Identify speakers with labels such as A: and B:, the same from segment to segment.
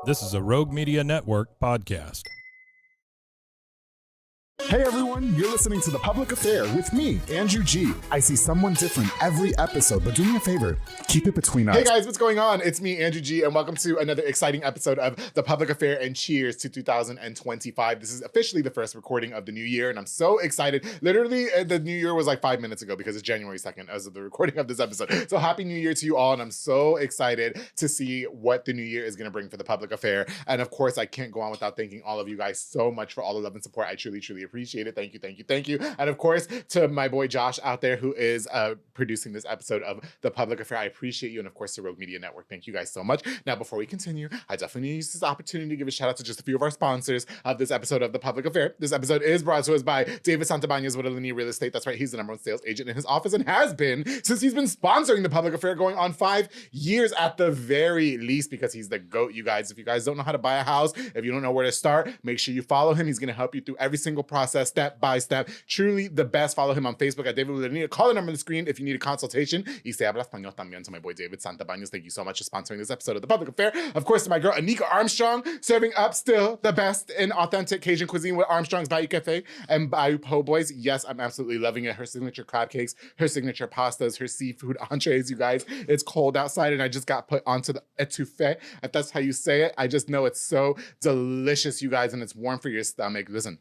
A: This is a Rogue Media Network podcast.
B: Hey everyone, you're listening to The Public Affair with me, Andrew G. I see someone different every episode, but do me a favor, keep it between us.
C: Hey guys, what's going on? It's me, Andrew G, and welcome to another exciting episode of The Public Affair, and cheers to 2025. This is officially the first recording of the new year, and I'm so excited. Literally, the new year was like 5 minutes ago because it's January 2nd as of the recording of this episode. So happy new year to you all, and I'm so excited to see what the new year is going to bring for The Public Affair. And of course, I can't go on without thanking all of you guys so much for all the love and support. I truly, truly appreciate it. Thank you, thank you, thank you. And of course, to my boy Josh out there who is producing this episode of The Public Affair, I appreciate you. And of course, the Rogue Media Network, thank you guys so much. Now, before we continue, I definitely use this opportunity to give a shout out to just a few of our sponsors of this episode of The Public Affair. This episode is brought to us by David Santabañez with Alinea Real Estate. That's right, he's the #1 sales agent in his office and has been since he's been sponsoring The Public Affair going on 5 years at the very least, because he's the GOAT, you guys. If you guys don't know how to buy a house, if you don't know where to start, make sure you follow him. He's going to help you through every single process, step by step. Truly the best. Follow him on Facebook at David Alinea. Call the number on the screen if you need a consultation. Y se habla español también to my boy David Santabañez. Thank you so much for sponsoring this episode of The Public Affair. Of course, to my girl Anika Armstrong, serving up still the best in authentic Cajun cuisine with Armstrong's Bayou Cafe and Bayou Po' Boys. Yes, I'm absolutely loving it. Her signature crab cakes, her signature pastas, her seafood entrees, you guys. It's cold outside and I just got put onto the etouffee, if that's how you say it. I just know it's so delicious, you guys, and it's warm for your stomach. Listen,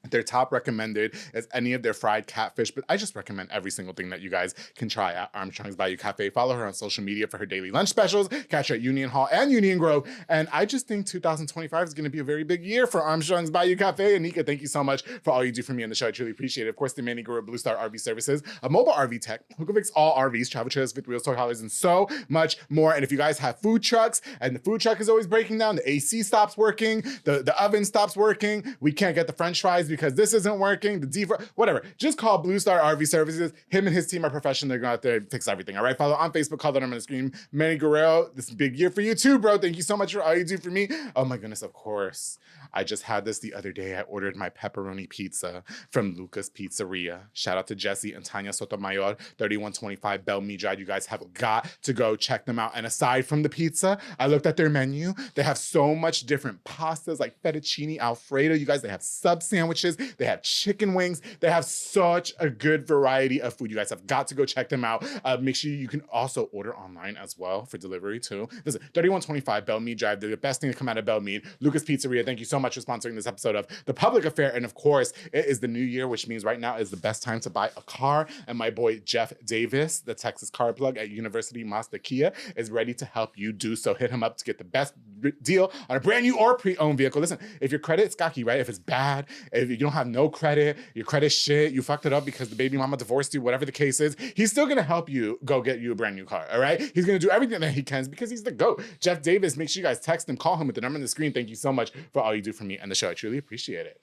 C: their top recommended is any of their fried catfish, but I just recommend every single thing that you guys can try at Armstrong's Bayou Cafe. Follow her on social media for her daily lunch specials. Catch her at Union Hall and Union Grove. And I just think 2025 is going to be a very big year for Armstrong's Bayou Cafe. Anika, thank you so much for all you do for me on the show. I truly appreciate it. Of course, the Manny Guru Blue Star RV Services, a mobile RV tech who can fix all RVs, travel trailers, fifth wheels, toy haulers, and so much more. And if you guys have food trucks and the food truck is always breaking down, the AC stops working, the oven stops working, we can't get the French fries because this isn't working, the deep, whatever. Just call Blue Star RV Services. Him and his team are professional. They're going out there to fix everything. All right. Follow on Facebook. Call the number on the screen. Manny Guerrero. This is a big year for you too, bro. Thank you so much for all you do for me. Oh my goodness. Of course. I just had this the other day. I ordered my pepperoni pizza from Luca's Pizzeria. Shout out to Jesse and Tanya Sotomayor, 3125 Bell Me Drive. You guys have got to go check them out. And aside from the pizza, I looked at their menu. They have so much different pastas like fettuccine Alfredo. You guys, they have sub sandwiches. They have chicken wings. They have such a good variety of food. You guys have got to go check them out. Make sure you can also order online as well for delivery too. Listen, 3125 Bell Me Drive. They're the best thing to come out of Bell Mead. Luca's Pizzeria. Thank you so much for sponsoring this episode of The Public Affair. And of course, it is the new year, which means right now is the best time to buy a car. And my boy Jeff Davis, the Texas car plug at University Mazda Kia, is ready to help you do so. Hit him up to get the best deal on a brand new or pre-owned vehicle. Listen, if your credit's cocky, right? If it's bad, if you don't have no credit, your credit's shit, you fucked it up because the baby mama divorced you, whatever the case is, he's still gonna help you go get you a brand new car, all right? He's gonna do everything that he can because he's the GOAT. Jeff Davis, make sure you guys text him, call him with the number on the screen. Thank you so much for all you do for me and the show. I truly appreciate it.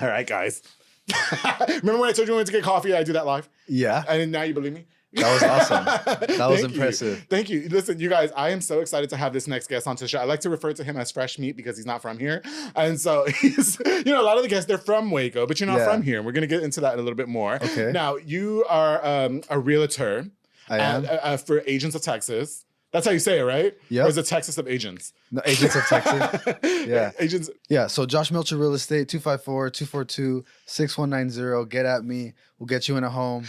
C: All right, guys. Remember when I told you we went to get coffee? I do that live?
D: Yeah.
C: And now you believe me?
D: That was awesome. That was impressive.
C: Thank you. Listen, you guys, I am so excited to have this next guest onto the show. I like to refer to him as fresh meat because he's not from here. And so he's, a lot of the guests, they're from Waco, but you're not from here. And we're going to get into that in a little bit more.
D: Okay.
C: Now, you are a realtor
D: I am.
C: For Agents of Texas. That's how you say it, right?
D: Yeah.
C: Or is it Texas of Agents?
D: No, Agents of Texas. Yeah.
C: Agents.
D: Yeah. So Josh Melchor Real Estate, 254-242-6190. Get at me. We'll get you in a home.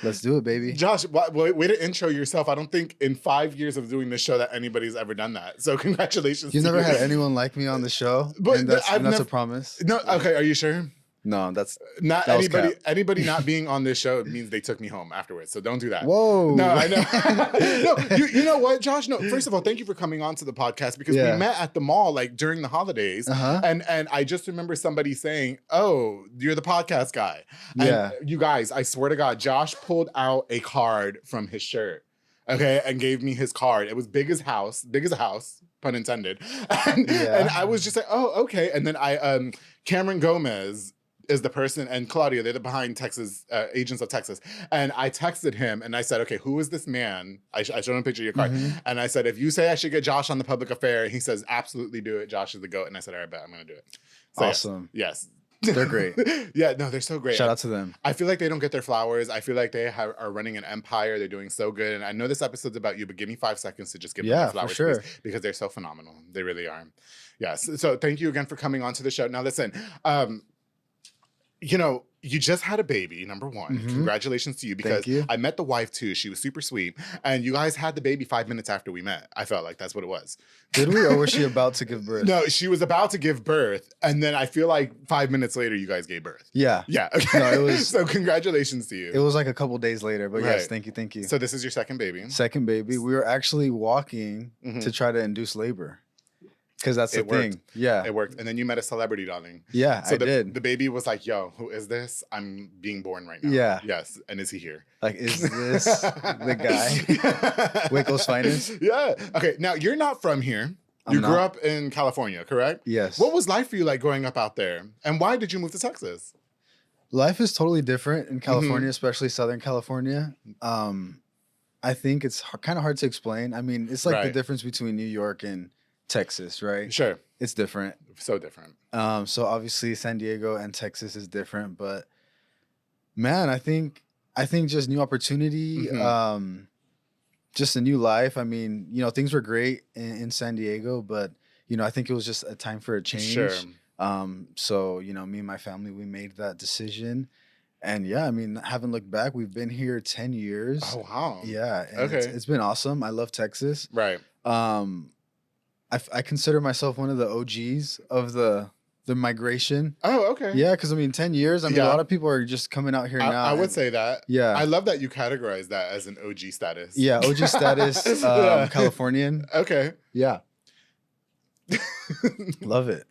D: Let's do it, baby.
C: Josh, way to intro yourself. I don't think in 5 years of doing this show that anybody's ever done that. So congratulations.
D: You've never had anyone like me on the show?
C: But
D: that's a promise?
C: No, okay, are you sure?
D: No, that's
C: not
D: that
C: anybody. Anybody not being on this show means they took me home afterwards. So don't do that.
D: Whoa.
C: No, I know. No, you know what, Josh? No, first of all, thank you for coming on to the podcast because we met at the mall like during the holidays, and I just remember somebody saying, "Oh, you're the podcast guy." And you guys, I swear to God, Josh pulled out a card from his shirt, okay, and gave me his card. It was big as a house, pun intended. And I was just like, "Oh, okay." And then Cameron Gomez is the person, and Claudia, they're the behind Texas, Agents of Texas. And I texted him and I said, okay, who is this man? I showed him a picture of your card. And I said, if you say I should get Josh on The Public Affair, he says, absolutely do it. Josh is the GOAT. And I said, all right, bet I'm going to do it. So
D: awesome.
C: Yes.
D: They're great.
C: Yeah, no, they're so great.
D: Shout out to them.
C: I feel like they don't get their flowers. I feel like they are running an empire. They're doing so good. And I know this episode's about you, but give me 5 seconds to just give them their
D: For
C: flowers,
D: sure.
C: please, because they're so phenomenal. They really are. Yes. So thank you again for coming on to the show. Now, listen, you know, you just had a baby, number one. Congratulations to you, because I met the wife too. She was super sweet. And you guys had the baby 5 minutes after we met. I felt like that's what it was.
D: Did we, or was she about to give birth?
C: No, she was about to give birth. And then I feel like 5 minutes later, you guys gave birth.
D: Yeah.
C: Yeah. Okay.
D: No, it was.
C: So congratulations to you.
D: It was like a couple days later, but yes,
C: Right.
D: thank you.
C: So this is your second baby.
D: Second baby. We were actually walking to try to induce labor. Because that's the
C: It
D: thing.
C: worked.
D: Yeah.
C: It worked. And then you met a celebrity, darling.
D: Yeah,
C: So
D: I did.
C: The baby was like, yo, who is this? I'm being born right now.
D: Yeah.
C: Yes. And is he here?
D: Like, is this the guy? Waco's finest?
C: Yeah. Okay. Now, you're not from here.
D: I'm
C: You grew
D: not.
C: up in California, correct?
D: Yes.
C: What was life for you like growing up out there? And why did you move to Texas?
D: Life is totally different in California, especially Southern California. I think it's kind of hard to explain. I mean, it's like the
C: Right.
D: difference between New York and Texas, right?
C: Sure.
D: It's different.
C: So different.
D: So obviously San Diego and Texas is different, but man, I think just new opportunity, just a new life. I mean, you know, things were great in San Diego, but you know, I think it was just a time for a change.
C: Sure.
D: So, you know, me and my family, we made that decision. And yeah, I mean, haven't looked back. We've been here 10 years.
C: Oh, wow.
D: Yeah. And
C: Okay.
D: it's been awesome. I love Texas.
C: Right.
D: I consider myself one of the OGs of the migration.
C: Oh, okay.
D: Yeah, because I mean, 10 years. I mean,
C: Yeah.
D: a lot of people are just coming out here now.
C: I would
D: and-
C: say that.
D: Yeah.
C: I love that you categorize that as an OG status.
D: Yeah, OG status,
C: Yeah.
D: Californian.
C: Okay.
D: Yeah. Love it.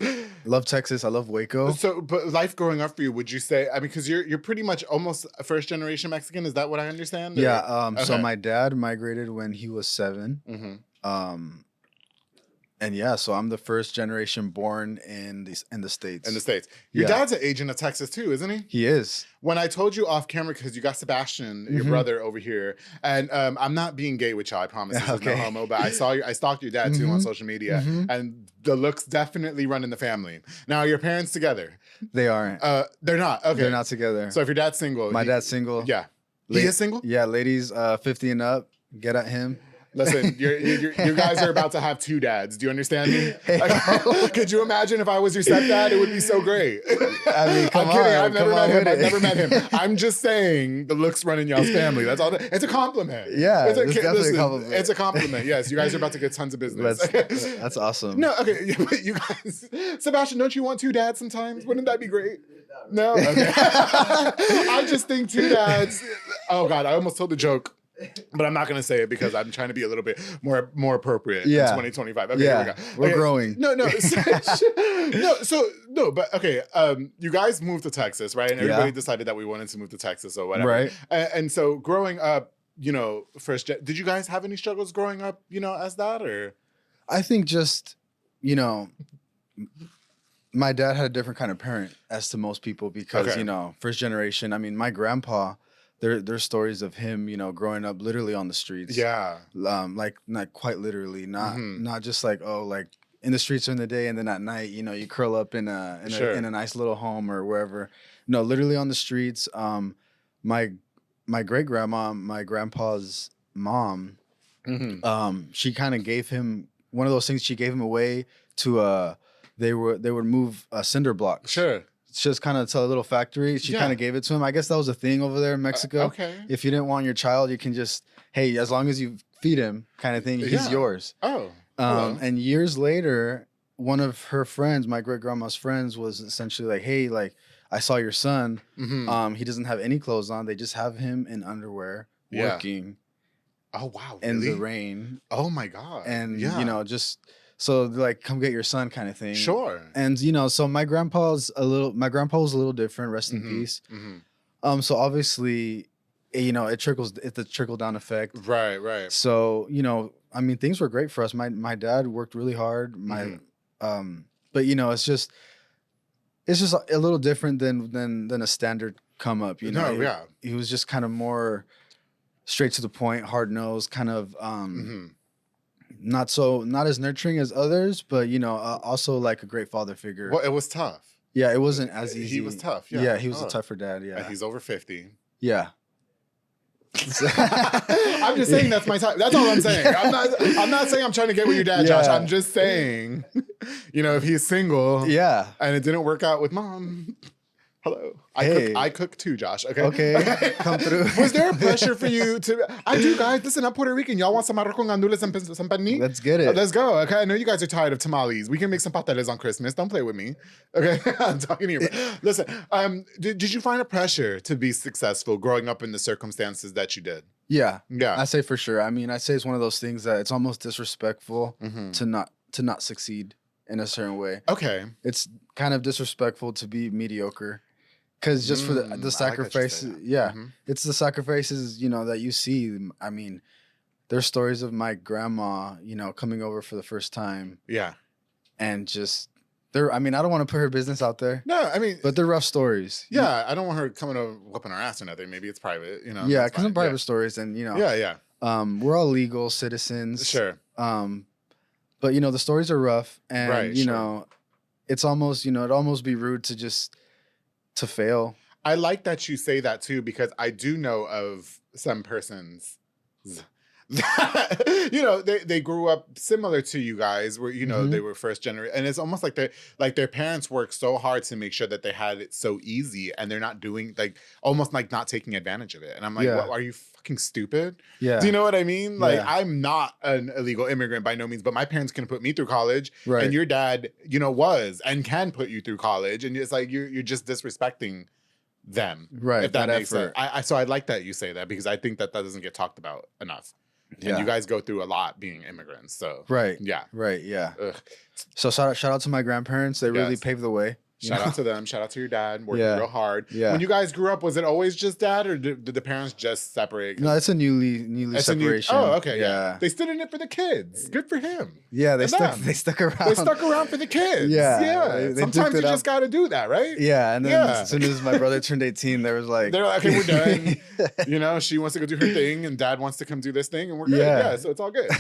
D: Love Texas. I love Waco.
C: So, but life growing up for you, would you say? I mean, because you're pretty much almost a first generation Mexican. Is that what I understand? Or-
D: Yeah. So
C: Okay.
D: my dad migrated when he was 7.
C: Mhm.
D: And yeah, so I'm the first generation born in the States.
C: In the States. Your
D: Yeah.
C: dad's an agent of Texas too, isn't he?
D: He is.
C: When I told you off camera, because you got Sebastian, your brother over here, and I'm not being gay with y'all, I promise. This is no
D: Okay.
C: homo, but I stalked your dad too on social media, and the looks definitely run in the family. Now, are your parents together?
D: They aren't.
C: They're not. Okay.
D: They're not together.
C: So if your dad's single,
D: My dad's single.
C: Yeah. He is single?
D: Yeah, ladies 50 and up, get at him.
C: Listen, you guys are about to have 2 dads. Do you understand me? Like, could you imagine if I was your stepdad? It would be so great.
D: I mean, come
C: I'm kidding.
D: on,
C: I've never
D: come
C: met
D: on
C: him.
D: with
C: I've
D: it.
C: never met him. I'm just saying the looks run in y'all's family. That's all. It's a compliment.
D: Yeah,
C: it's
D: it's definitely a compliment.
C: It's a compliment. Yes, you guys are about to get tons of business.
D: That's awesome.
C: No, okay, but you guys, Sebastian, don't you want 2 dads sometimes? Wouldn't that be great? No, okay. I just think 2 dads. Oh God, I almost told the joke. But I'm not going to say it because I'm trying to be a little bit more appropriate in 2025. Okay,
D: yeah,
C: here we go.
D: we're
C: Okay.
D: growing.
C: No. But okay. You guys moved to Texas, right? And everybody
D: Yeah.
C: decided that we wanted to move to Texas or whatever.
D: Right.
C: And so growing up, you know, did you guys have any struggles growing up, you know, as that or?
D: I think just, you know, my dad had a different kind of parent as to most people because,
C: Okay.
D: you know, first generation. I mean, my grandpa, there's stories of him, you know, growing up literally on the streets.
C: Yeah.
D: Like not quite literally, not just like, oh, like in the streets during the day and then at night, you know, you curl up in a nice little home or wherever. No, literally on the streets. My great grandma, my grandpa's mom, she kind of gave him one of those things. She gave him away to they would move cinder blocks.
C: Sure.
D: It's just kind of to a little factory. She kind of gave it to him. I guess that was a thing over there in Mexico.
C: Okay.
D: If you didn't want your child, you can just, hey, as long as you feed him, kind of thing, he's
C: Yeah.
D: yours.
C: Oh. Hello.
D: And years later, one of her friends, my great grandma's friends, was essentially like, hey, like I saw your son. He doesn't have any clothes on. They just have him in underwear
C: Yeah.
D: working
C: Oh wow.
D: in
C: Really?
D: the rain.
C: Oh my God.
D: And
C: yeah.
D: you know, just so like come get your son kind of thing.
C: Sure.
D: And you know, so my grandpa was a little different, rest in peace. So obviously, you know, it's a trickle down effect.
C: Right.
D: So, you know, I mean, things were great for us. My dad worked really hard. But you know, it's just a little different than a standard come up, you know.
C: No, yeah.
D: He was just kind of more straight to the point, hard nosed, kind of not as nurturing as others, but you know, also like a great father figure.
C: Well, it was tough.
D: Yeah, it wasn't as easy.
C: He was tough. Yeah,
D: Yeah, he was a tougher dad. Yeah,
C: And he's over 50.
D: Yeah.
C: I'm just saying that's my type. That's all I'm saying. I'm not saying I'm trying to get with your dad, Josh. I'm just saying, if he's single, and it didn't work out with mom. Hello. I cook too, Josh. Okay.
D: Come through.
C: Was there a pressure for you to? I do, guys. Listen, I'm Puerto Rican. Y'all want some arroz con gandules and some pernil?
D: Let's get it.
C: Let's go. Okay. I know you guys are tired of tamales. We can make some patates on Christmas. Don't play with me. Okay. I'm talking to you. Listen. Did you find a pressure to be successful growing up in the circumstances that you did?
D: Yeah.
C: Yeah.
D: I say for sure. I mean, I say it's one of those things that it's almost disrespectful to not succeed in a certain way.
C: Okay.
D: It's kind of disrespectful to be mediocre. Because just for the sacrifices, it's the sacrifices, that you see. I mean, there's stories of my grandma, coming over for the first time.
C: Yeah.
D: And just, I don't want to put her business out there.
C: No,
D: but they're rough stories.
C: Yeah, I don't want her coming over whooping our ass or nothing. Maybe it's private,
D: Yeah, because I'm private stories and,
C: Yeah.
D: We're all legal citizens.
C: Sure.
D: But, the stories are rough and, it's almost, it'd almost be rude to just... to fail.
C: I like that you say that too, because I do know of some persons that, they grew up similar to you guys where, they were first generation. And it's almost like their parents worked so hard to make sure that they had it so easy and they're not doing almost like not taking advantage of it. And I'm like, what, are you fucking stupid?
D: Yeah.
C: Do you know what I mean? Like, I'm not an illegal immigrant by no means, but my parents can put me through college.
D: Right.
C: And your dad, was and can put you through college. And it's like, you're just disrespecting them.
D: Right.
C: If that makes sense. So I like that you say that because I think that doesn't get talked about enough. And you guys go through a lot being immigrants. So
D: right.
C: Yeah.
D: Right. Yeah.
C: Ugh.
D: So shout out to my grandparents. They really paved the way.
C: Shout out to them. Shout out to your dad working real hard.
D: Yeah.
C: When you guys grew up, was it always just dad or did the parents just separate?
D: No, it's a newly separation.
C: Okay. Yeah. They stood in it for the kids. Good for him.
D: Yeah. They stuck around.
C: They stuck around for the kids.
D: Yeah.
C: Yeah.
D: They
C: sometimes you just got to do that, right?
D: Yeah. And then as soon as my brother turned 18, they're like,
C: okay, we're done. She wants to go do her thing and dad wants to come do this thing and we're good. Yeah. So it's all good.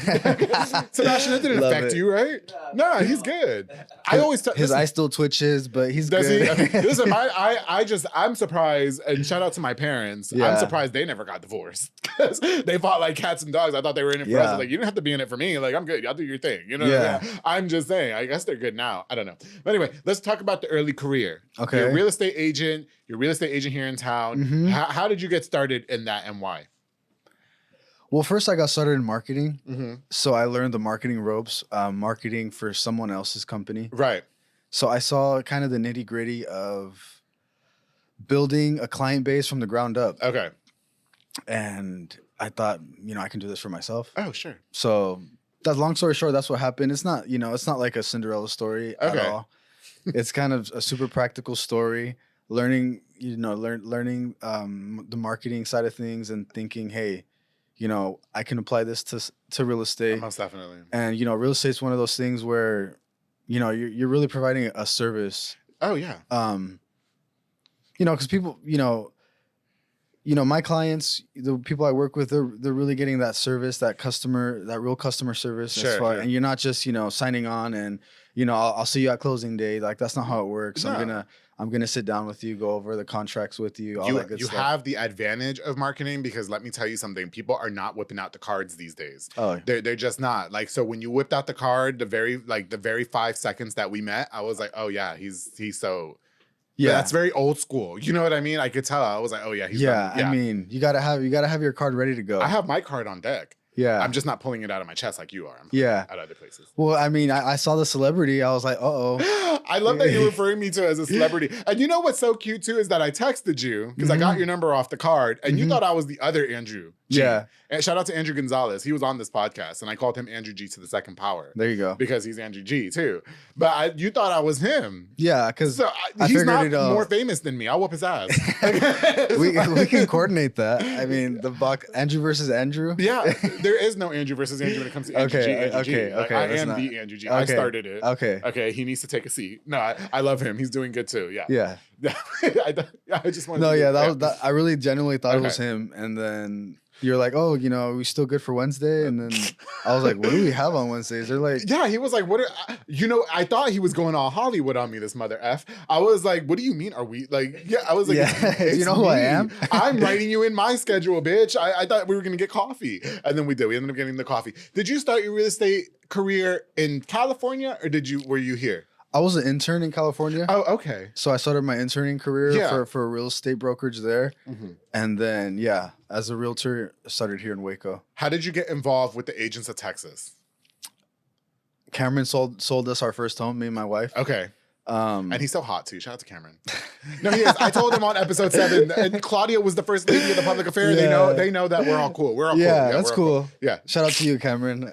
C: Sebastian, it didn't affect you, right? No, he's good. I always
D: his eye still twitches, but he's good.
C: Does he? Listen, I'm surprised, and shout out to my parents. I'm surprised they never got divorced because they fought like cats and dogs. I thought they were in it for us. Like, you didn't have to be in it for me. Like, I'm good. Y'all do your thing. You know what I mean? I'm just saying. I guess they're good now. I don't know. But anyway, let's talk about the early career.
D: Okay.
C: You're a real estate agent. You're a real estate agent here in town. How did you get started in that and why?
D: Well, first I got started in marketing. So I learned the marketing ropes, marketing for someone else's company.
C: Right.
D: So I saw kind of the nitty gritty of building a client base from the ground up.
C: Okay.
D: And I thought, I can do this for myself.
C: Oh, sure.
D: So that's long story short, that's what happened. It's not, it's not like a Cinderella story at all. It's kind of a super practical story, learning, learning the marketing side of things and thinking, hey, I can apply this to real estate.
C: Most definitely.
D: And, real estate's one of those things where, you're really providing a service.
C: Oh, yeah.
D: Because people, my clients, the people I work with, they're really getting that service, that real customer service.
C: Sure.
D: And you're not just, signing on and, I'll see you at closing day. Like, that's not how it works. No. I'm gonna sit down with you, go over the contracts with you. All that good stuff. You
C: have the advantage of marketing because let me tell you something. People are not whipping out the cards these days.
D: Oh,
C: they're just not. Like, so when you whipped out the card, the very 5 seconds that we met, I was like, oh yeah, he's so. Yeah, that's very old school. You know what I mean? I could tell. I was like, oh yeah, he's.
D: Yeah, I mean, you gotta have your card ready to go.
C: I have my card on deck.
D: Yeah.
C: I'm just not pulling it out of my chest like you are. I'm at other places.
D: Well, I mean, I saw the celebrity. I was like, uh-oh.
C: I love that you're referring me to as a celebrity. And you know what's so cute too is that I texted you because I got your number off the card and you thought I was the other Andrew G.
D: Yeah.
C: And shout out to Andrew Gonzalez. He was on this podcast and I called him Andrew G to the second power.
D: There you go.
C: Because he's Andrew G too. But you thought I was him.
D: Yeah, because
C: he's not more famous than me. I'll whoop his ass.
D: we can coordinate that. I mean, Andrew versus Andrew.
C: Yeah, there is no Andrew versus Andrew when it comes to Andrew G. Andrew G.
D: Okay.
C: I am the Andrew G. I started it.
D: Okay.
C: He needs to take a seat. No, I love him. He's doing good too. Yeah.
D: Yeah.
C: I just wanted.
D: No, yeah, that was. I really genuinely thought it was him, and then you're like, oh, are we still good for Wednesday? And then I was like, what do we have on Wednesdays? They're like,
C: yeah, he was like, I thought he was going all Hollywood on me, this mother F. I was like, what do you mean? Are we like, yeah, I was like,
D: do you know who I am?
C: I'm writing you in my schedule, bitch. I thought we were going to get coffee. And then we did. We ended up getting the coffee. Did you start your real estate career in California or were you here?
D: I was an intern in California.
C: Oh, okay.
D: So I started my interning career for a real estate brokerage there. And then, as a realtor, started here in Waco.
C: How did you get involved with the Agents of Texas?
D: Cameron sold us our first home, me and my wife.
C: Okay. And he's so hot too. Shout out to Cameron. No, he is. I told him on episode 7, and Claudia was the first lady of the public affair.
D: Yeah.
C: They know that we're all cool. We're all cool.
D: Yeah, that's cool.
C: Yeah.
D: Shout out to you, Cameron.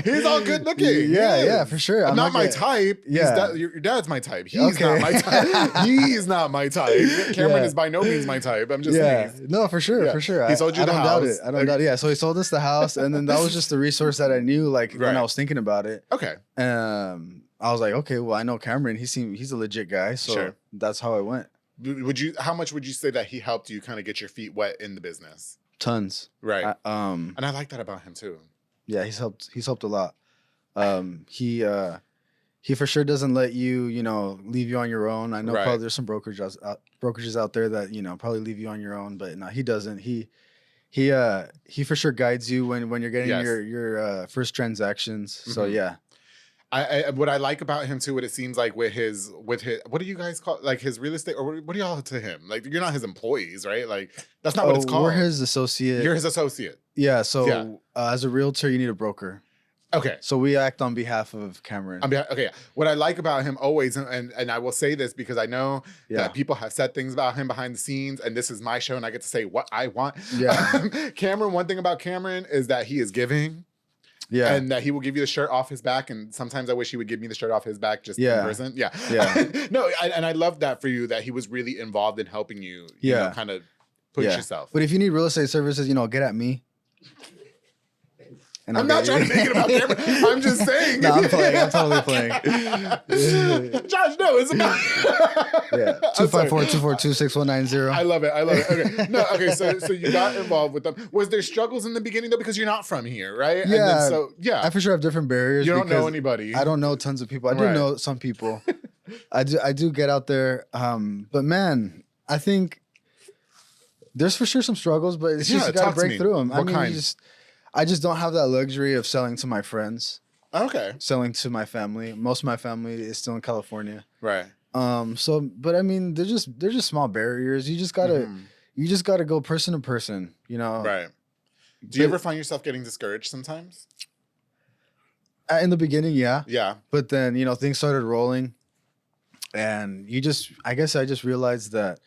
C: He's all good looking.
D: Yeah, for sure.
C: I'm not my type.
D: Yeah.
C: Your dad's my type. He's not my type. He's not my type. Cameron is by no means my type. I'm just saying.
D: No, for sure,
C: Yeah.
D: for sure.
C: He sold you
D: I
C: the
D: don't
C: house.
D: doubt it. I don't doubt it. Yeah, so he sold us the house, and then that was just the resource that I knew, like, when
C: Right.
D: I was thinking about it.
C: Okay.
D: I was like, okay, well, I know Cameron. He's a legit guy, so
C: Sure.
D: that's how I went.
C: How much would you say that he helped you kind of get your feet wet in the business?
D: Tons.
C: Right. And I like that about him too.
D: Yeah, he's helped a lot. He for sure doesn't let you, leave you on your own. I know
C: Right.
D: probably there's some brokerages out there that, probably leave you on your own, but no, he doesn't. He for sure guides you when you're getting
C: Yes.
D: your first transactions. So yeah.
C: I what I like about him too, what it seems like with his what do you guys call, like, his real estate, or what do y'all to him? Like, you're not his employees, right? Like, that's not what it's called.
D: We're his associate.
C: You're his associate.
D: Yeah. So as a realtor, you need a broker.
C: Okay.
D: So we act on behalf of Cameron.
C: Okay. Yeah. What I like about him always, and I will say this because I know that people have said things about him behind the scenes, and this is my show, and I get to say what I want.
D: Yeah.
C: Cameron. One thing about Cameron is that he is giving.
D: Yeah.
C: And that he will give you the shirt off his back. And sometimes I wish he would give me the shirt off his back just in person. Yeah.
D: Yeah.
C: No, and I love that for you, that he was really involved in helping you, kind of push yourself.
D: But if you need real estate services, get at me. And
C: I'm not trying to make it about Cameron. I'm just saying.
D: No, I'm playing. I'm totally playing.
C: Josh, no, it's about.
D: Yeah. 254-242-6190.
C: I love it. Okay. No, okay. So you got involved with them. Was there struggles in the beginning though, because you're not from here, right?
D: Yeah.
C: And then,
D: I for sure have different barriers.
C: You don't know anybody.
D: I don't know tons of people. I do know some people. I do get out there. But man, I think there's for sure some struggles, but it's just you gotta break through them.
C: What kind?
D: I just don't have that luxury of selling to my friends.
C: Okay.
D: Selling to my family. Most of my family is still in California.
C: Right.
D: But I mean, they're just small barriers. You just gotta go person to person,
C: Right. Do you ever find yourself getting discouraged sometimes?
D: In the beginning, yeah.
C: Yeah.
D: But then, things started rolling, and I guess I just realized that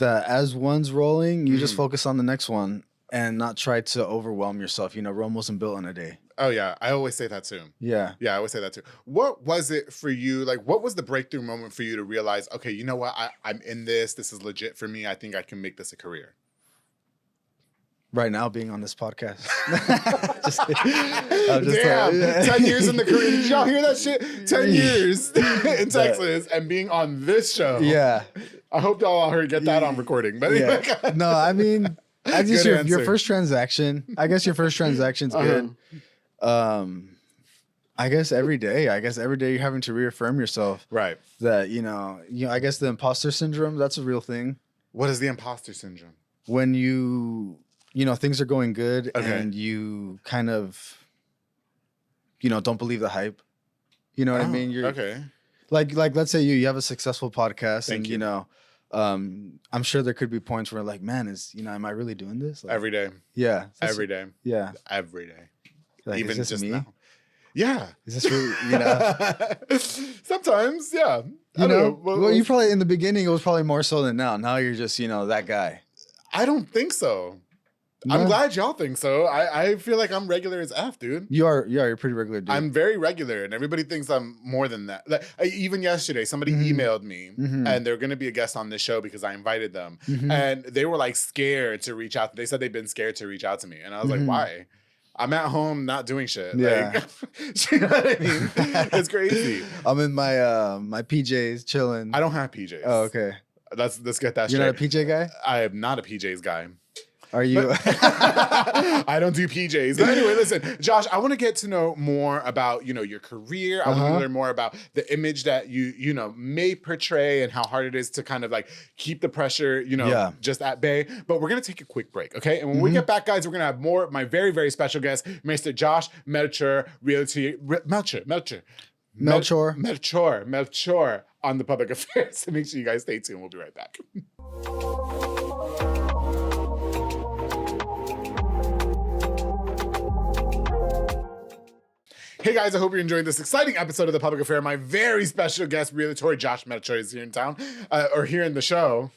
D: as one's rolling, you just focus on the next one and not try to overwhelm yourself. Rome wasn't built in a day.
C: Oh, yeah. I always say that too.
D: Yeah.
C: Yeah, I always say that too. What was it for you? Like, what was the breakthrough moment for you to realize, okay, you know what? I'm in this. This is legit for me. I think I can make this a career.
D: Right now, being on this podcast.
C: Damn, 10 years in the career. Did y'all hear that shit? 10 years in Texas and being on this show.
D: Yeah.
C: I hope y'all get that on recording. But
D: yeah. No, I mean, I guess your first transaction. I guess your first transaction's good. I guess every day you're having to reaffirm yourself.
C: Right.
D: That, I guess the imposter syndrome, that's a real thing.
C: What is the imposter syndrome?
D: When things are going good and you kind of, don't believe the hype. You know what I mean? You're
C: okay.
D: Like let's say you have a successful podcast. Thank you. I'm sure there could be points where like, man, am I really doing this? Like,
C: every day.
D: Yeah.
C: Every day.
D: Yeah.
C: Every day.
D: Like,
C: even
D: is this
C: just
D: me?
C: now. Yeah.
D: Is this really,
C: Sometimes, yeah.
D: I don't know. Well, you probably, in the beginning, it was probably more so than now. Now you're just, that guy.
C: I don't think so. No. I'm glad y'all think so. I feel like I'm regular as F, dude.
D: You're pretty regular, dude.
C: I'm very regular, and everybody thinks I'm more than that. Like, even yesterday, somebody emailed me, and they're going to be a guest on this show because I invited them. And they were like scared to reach out. They said they've been scared to reach out to me. And I was like, why? I'm at home not doing shit.
D: Yeah.
C: Like, you know what I mean? It's crazy.
D: I'm in my my PJs chilling.
C: I don't have PJs.
D: Oh, okay.
C: Let's get that straight.
D: You're not a PJ guy?
C: I am not a PJs guy.
D: Are you?
C: I don't do PJs. But anyway, listen, Josh, I want to get to know more about, your career. I want to learn more about the image that you may portray and how hard it is to kind of like keep the pressure, just at bay. But we're going to take a quick break, okay? And when we get back, guys, we're going to have more of my very, very special guest, Mr. Josh Melchor, Melchor on the Public Affairs. So make sure you guys stay tuned. We'll be right back. Hey guys, I hope you're enjoying this exciting episode of The Public Affair. My very special guest, realtor Josh Melchor, is here in town, or here in the show.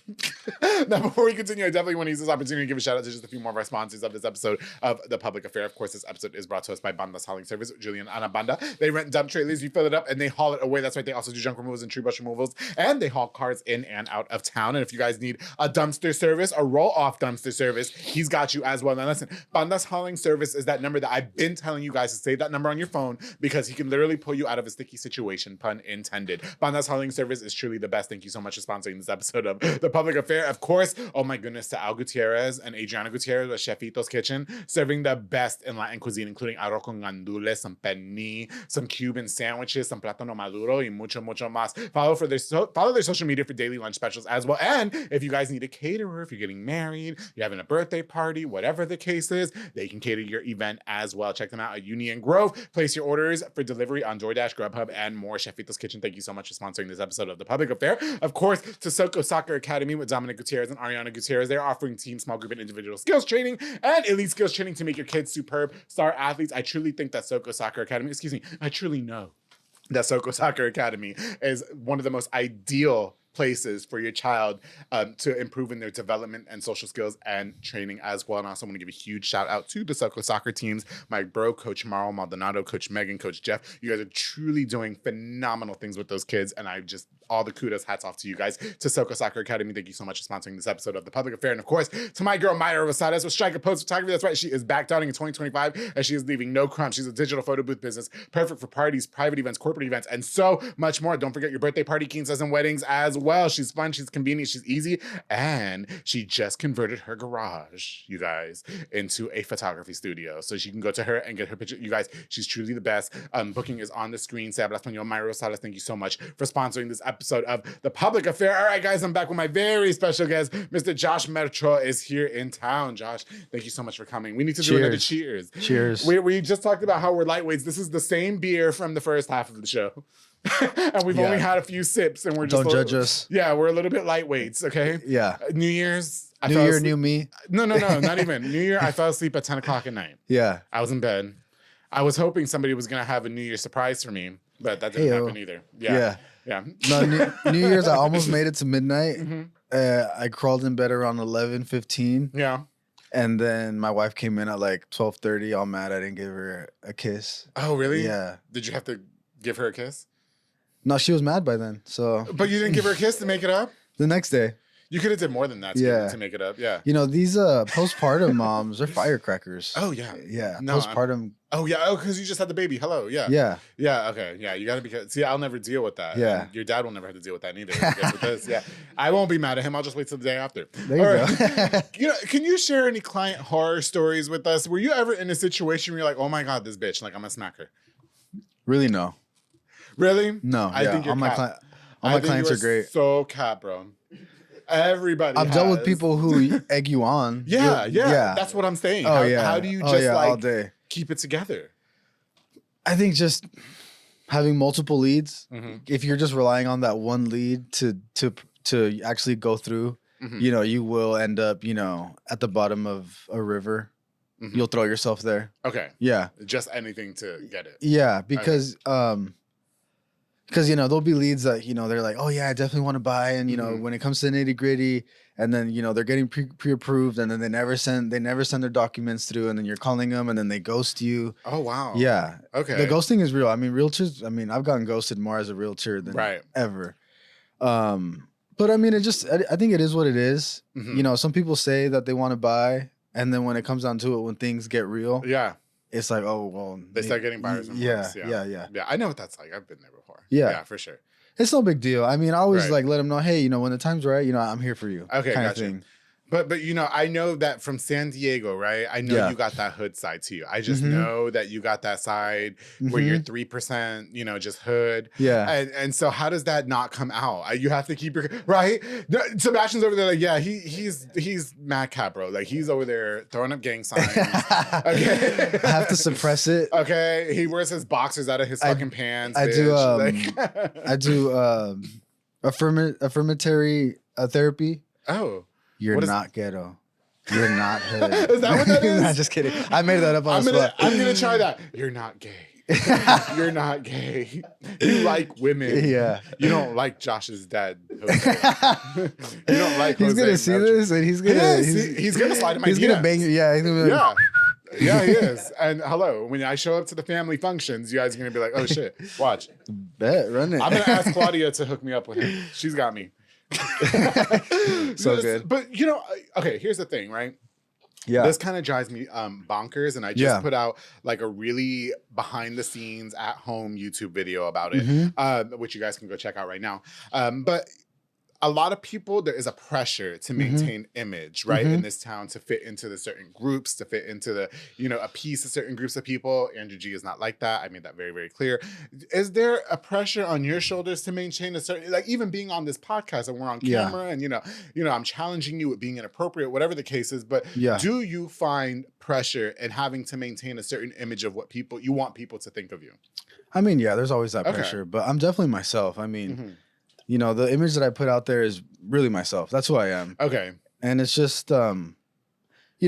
C: Now, before we continue, I definitely want to use this opportunity to give a shout out to just a few more of our sponsors of this episode of The Public Affair. Of course, this episode is brought to us by Banda's Hauling Service, Julian and Ana Banda. They rent dump trailers, you fill it up, and they haul it away. That's right, they also do junk removals and tree brush removals, and they haul cars in and out of town. And if you guys need a dumpster service, a roll-off dumpster service, he's got you as well. Now listen, Banda's Hauling Service is that number that I've been telling you guys to save that number on your phone, because he can literally pull you out of a sticky situation, pun intended. Banda's Hauling Service is truly the best. Thank you so much for sponsoring this episode of The Public Affair. Of course, oh my goodness, to Al Gutierrez and Adriana Gutierrez with Chefito's Kitchen, serving the best in Latin cuisine, including arroz con gandules, some pernil, some Cuban sandwiches, some plátano maduro, y mucho, mucho más. Follow their social media for daily lunch specials as well. And if you guys need a caterer, if you're getting married, you're having a birthday party, whatever the case is, they can cater your event as well. Check them out at Union Grove. Place your orders for delivery on DoorDash, Grubhub, and more. Chefito's Kitchen, thank you so much for sponsoring this episode of The Public Affair. Of course, to Soko Soccer Academy with Dominic Gutierrez and Ariana Gutierrez. They're offering team, small group, and individual skills training and elite skills training to make your kids superb star athletes. I truly think that Soko Soccer Academy, I truly know that Soko Soccer Academy is one of the most ideal places for your child to improve in their development and social skills and training as well. And I also want to give a huge shout out to the Soko soccer teams, my bro, Coach Mauro Maldonado, Coach Megan, Coach Jeff. You guys are truly doing phenomenal things with those kids. And all the kudos, hats off to you guys. To Soko Soccer Academy, thank you so much for sponsoring this episode of The Public Affair. And of course, to my girl, Mayra Rosales with Striker Post Photography. That's right, she is back downing in 2025 and she is leaving no crumbs. She's a digital photo booth business, perfect for parties, private events, corporate events, and so much more. Don't forget your birthday party, quinceas, and weddings as well. She's fun, she's convenient, she's easy, and she just converted her garage, you guys, into a photography studio. So she can go to her and get her picture. You guys, she's truly the best. Booking is on the screen. Se habla español. Mayra Rosales, thank you so much for sponsoring this episode of The Public Affair. All right, guys, I'm back with my very special guest. Mr. Josh Melchor is here in town. Josh, thank you so much for coming. We need to do another cheers.
D: Cheers.
C: We just talked about how we're lightweights. This is the same beer from the first half of the show. And we've only had a few sips and we're just—
D: Don't judge us.
C: Yeah, we're a little bit lightweights, okay?
D: Yeah.
C: New Year's.
D: New Year, new me.
C: No, not even. New Year, I fell asleep at 10 o'clock at night.
D: Yeah.
C: I was in bed. I was hoping somebody was going to have a New Year surprise for me, but that didn't happen either. Yeah.
D: No, New Year's, I almost made it to midnight. I crawled in bed around 11:15.
C: Yeah.
D: And then my wife came in at like 12:30, all mad I didn't give her a kiss.
C: Oh, really?
D: Yeah.
C: Did you have to give her a kiss?
D: No, she was mad by then. So.
C: But you didn't give her a kiss to make it up?
D: The next day.
C: You could have did more than that to make it up. Yeah.
D: You know, these postpartum moms, they're firecrackers.
C: Oh, yeah.
D: Yeah.
C: No,
D: postpartum.
C: Oh, yeah. Oh, because you just had the baby. Hello. Yeah.
D: Yeah.
C: Yeah. Okay. Yeah. You got to be— see, I'll never deal with that.
D: Yeah.
C: And your dad will never have to deal with that neither. I guess with this. Yeah. I won't be mad at him. I'll just wait till the day after.
D: There you go.
C: Can you share any client horror stories with us? Were you ever in a situation where you're like, oh my God, this bitch, like I'm gonna smack her?
D: Really? No.
C: Really?
D: No.
C: I think
D: all my clients are great.
C: So cat, bro. Everybody.
D: I've dealt with people who egg you on.
C: Yeah. That's what I'm saying.
D: Oh, yeah.
C: How do you just
D: all day
C: keep it together?
D: I think just having multiple leads. If you're just relying on that one lead to actually go through, you will end up, at the bottom of a river. You'll throw yourself there.
C: Okay.
D: Yeah.
C: Just anything to get it.
D: Yeah, because there'll be leads that they're like, oh yeah, I definitely want to buy, and when it comes to the nitty gritty, and then they're getting pre-approved, and then they never send their documents through, and then you're calling them, and then they ghost you.
C: Oh wow.
D: Yeah.
C: Okay.
D: The ghosting is real. I mean, realtors. I mean, I've gotten ghosted more as a realtor than ever. But I mean, I think it is what it is. Some people say that they want to buy, and then when it comes down to it, when things get real, it's like, oh well,
C: they start getting buyers.
D: Yeah.
C: I know what that's like. I've been there before.
D: Yeah,
C: for sure.
D: It's no big deal. I mean, I always let them know, hey, when the time's right, I'm here for you.
C: Okay,
D: kind
C: gotcha.
D: of thing.
C: But you know, I know that from San Diego, right? I know you got that hood side to you. I just know that you got that side where you're 3%, you know, just hood.
D: Yeah.
C: And so how does that not come out? You have to keep your right. Sebastian's over there like, yeah, he's mad cat, bro. Like he's over there throwing up gang signs. Okay.
D: I have to suppress it.
C: Okay. He wears his boxers out of his fucking pants.
D: I
C: bitch.
D: I do affirmatory therapy.
C: Oh.
D: You're not ghetto. You're not hood.
C: Is that what that is?
D: Not just kidding. I made that up on the spot.
C: I'm gonna try that. You're not gay. You're not gay. You like women.
D: Yeah.
C: You don't like Josh's dad. Jose. You don't like.
D: He's
C: Jose
D: gonna see this, and he's
C: gonna slide in my.
D: He's
C: DMs.
D: gonna bang you. Yeah. He's gonna be like,
C: Yeah, he is. And hello, when I show up to the family functions, you guys are gonna be like, "Oh shit, watch."
D: Bet, run it.
C: I'm gonna ask Claudia to hook me up with him. She's got me.
D: So good.
C: But you know, okay, here's the thing, right?
D: Yeah.
C: This kind of drives me bonkers. And I just put out like a really behind the scenes at home YouTube video about it, which you guys can go check out right now. But a lot of people, there is a pressure to maintain image, right? In this town, to fit into the certain groups, to fit into the, you know, a piece of certain groups of people. Andrew G is not like that. I made that very, very clear. Is there a pressure on your shoulders to maintain a certain, like even being on this podcast and we're on camera and, you know, I'm challenging you with being inappropriate, whatever the case is, but do you find pressure in having to maintain a certain image of what you want people to think of you?
D: I mean, yeah, there's always that pressure, but I'm definitely myself. I mean, you know, the image that I put out there is really myself. That's who I am.
C: Okay.
D: And it's just, you